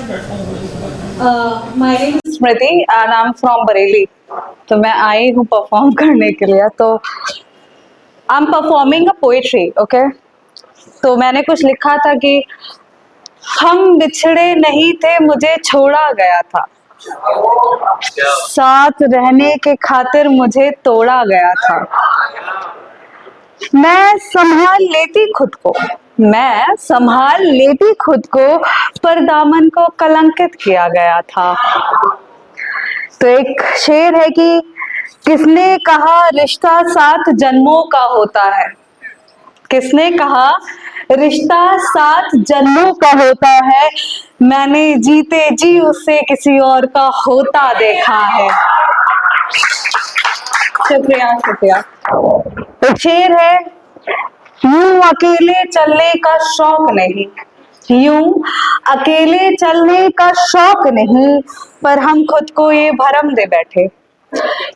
My name is Smriti and I am from Bareilly. तो मैं आई हूँ परफॉर्म करने के लिए। तो I am performing a poetry. Okay, तो मैंने कुछ लिखा था कि हम बिछड़े नहीं थे, मुझे छोड़ा गया था, साथ रहने के खातिर मुझे तोड़ा गया था। मैं संभाल लेती खुद को, मैं संभाल लेती खुद को, पर दामन को कलंकित किया गया था। तो एक शेर है कि किसने कहा रिश्ता 7 जन्मों का होता है, किसने कहा रिश्ता 7 जन्मों का होता है, मैंने जीते जी उससे किसी और का होता देखा है। शुक्रिया शुक्रिया। एक शेर है, यूं अकेले चलने का शौक नहीं, यूं अकेले चलने का शौक नहीं, पर हम खुद को ये भरम दे बैठे।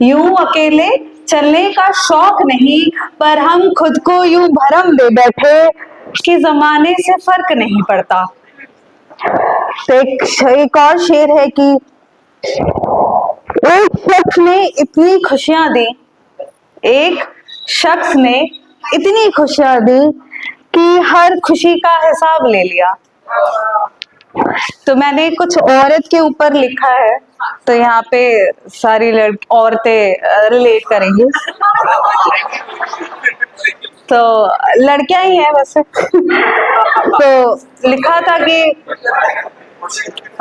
यूं अकेले चलने का शौक नहीं, पर हम खुद को यूं भरम दे बैठे कि जमाने से फर्क नहीं पड़ता। तो एक और शेर है कि एक शख्स ने इतनी खुशियां दी, एक शख्स ने इतनी खुशियां दी कि हर खुशी का हिसाब ले लिया। तो मैंने कुछ औरत के ऊपर लिखा है, तो यहाँ पे सारी औरतें रिलेट करेंगी। तो लड़कियां ही हैं वैसे। तो लिखा था कि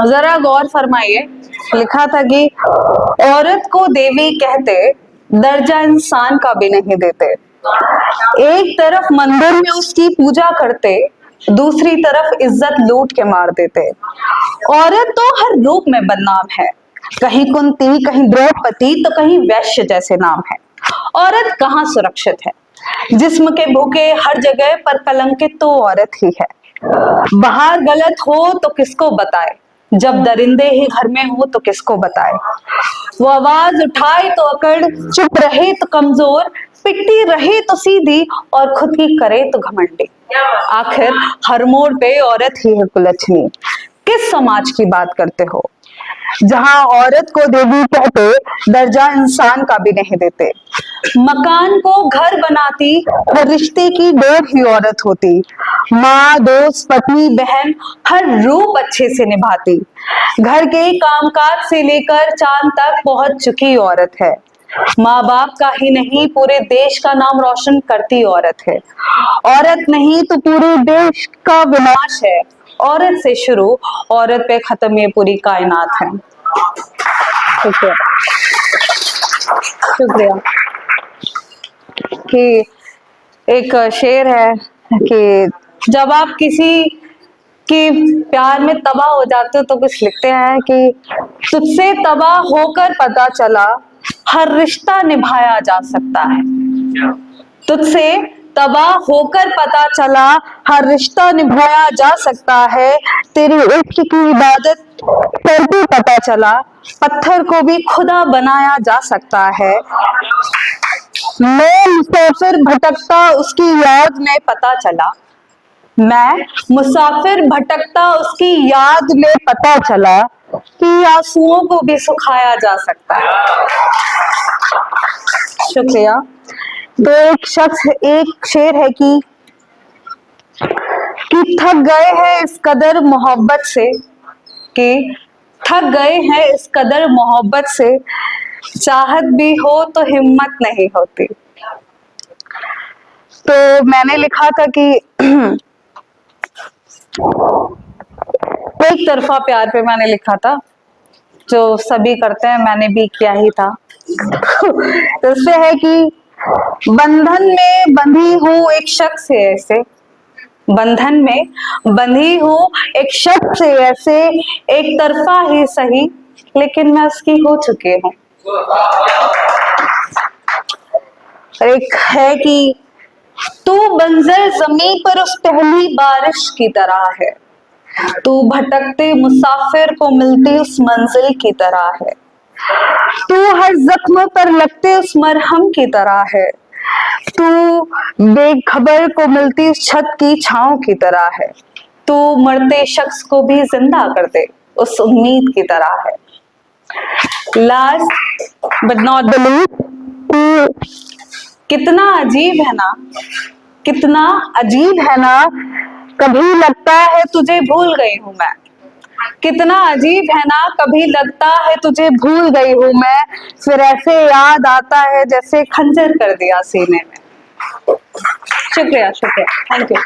जरा गौर फरमाइए, लिखा था कि औरत को देवी कहते, दर्जा इंसान का भी नहीं देते। एक तरफ मंदिर में उसकी पूजा करते, दूसरी तरफ इज्जत लूट के मार देते। औरत तो हर रूप में बदनाम है, कहीं कुंती, कहीं द्रौपदी, तो कहीं वैश्य जैसे नाम है। औरत कहाँ सुरक्षित है, जिस्म के भूखे हर जगह पर कलंकित तो औरत ही है। बाहर गलत हो तो किसको बताए, जब दरिंदे ही घर में हो तो किसको बताए। वो आवाज उठाए तो अकड़, चुप रहे तो कमजोर, पिटती रहे तो सीधी, और खुद की करे तो घमंडी। आखिर हर मोड़ पे औरत ही है कुलच्छनी। किस समाज की बात करते हो, जहां औरत को देवी कहते, दर्जा इंसान का भी नहीं देते। मकान को घर बनाती, हर रिश्ते की डोर ही औरत होती। माँ, दोस्त, पत्नी, बहन, हर रूप अच्छे से निभाती। घर के कामकाज से लेकर चांद तक पहुंच चुकी औरत है। माँ बाप का ही नहीं, पूरे देश का नाम रोशन करती औरत है। औरत नहीं तो पूरे देश का विनाश है। औरत से शुरू, औरत पे खत्म, ये पूरी कायनात है। शुक्रिया शुक्रिया। कि एक शेर है कि जब आप किसी के प्यार में तबाह हो जाते हो तो कुछ लिखते हैं कि तुझसे तबाह होकर पता चला, हर रिश्ता निभाया जा सकता है। तुझसे तबाह होकर पता चला, हर रिश्ता निभाया जा सकता है। तेरी इश्क की इबादत करके पता चला, पत्थर को भी खुदा बनाया जा सकता है। मैं मुसाफिर भटकता उसकी याद में पता चला, मैं मुसाफिर भटकता उसकी याद में पता चला कि आंसुओं को भी सुखाया जा सकता है। शुक्रिया। तो एक शेर है कि थक गए हैं इस कदर मोहब्बत से, कि थक गए हैं इस कदर मोहब्बत से, चाहत भी हो तो हिम्मत नहीं होती। तो मैंने लिखा था कि एक तरफा प्यार पे मैंने लिखा था, जो सभी करते हैं, मैंने भी किया ही था। तो इससे है कि बंधन में बंधी हूँ एक शख्स से ऐसे, बंधन में बंधी हूँ एक शख्स से ऐसे, एक तरफा ही सही, लेकिन मैं उसकी हो चुकी हूँ। एक है कि तू बंजर जमीन पर उस पहली बारिश की तरह है, तू भटकते मुसाफिर को मिलती उस मंजिल की तरह है, तू हर जख्म पर लगते उस मरहम की तरह है, तू बेखबर को मिलती उस छत की छांव की तरह है, तू मरते शख्स को भी जिंदा कर दे उस उम्मीद की तरह है। Last but not the least, कितना अजीब है ना, कितना अजीब है ना, कभी लगता है तुझे भूल गई हूं मैं। कितना अजीब है ना, कभी लगता है तुझे भूल गई हूं मैं, फिर ऐसे याद आता है जैसे खंजर कर दिया सीने में। शुक्रिया, शुक्रिया, थैंक यू।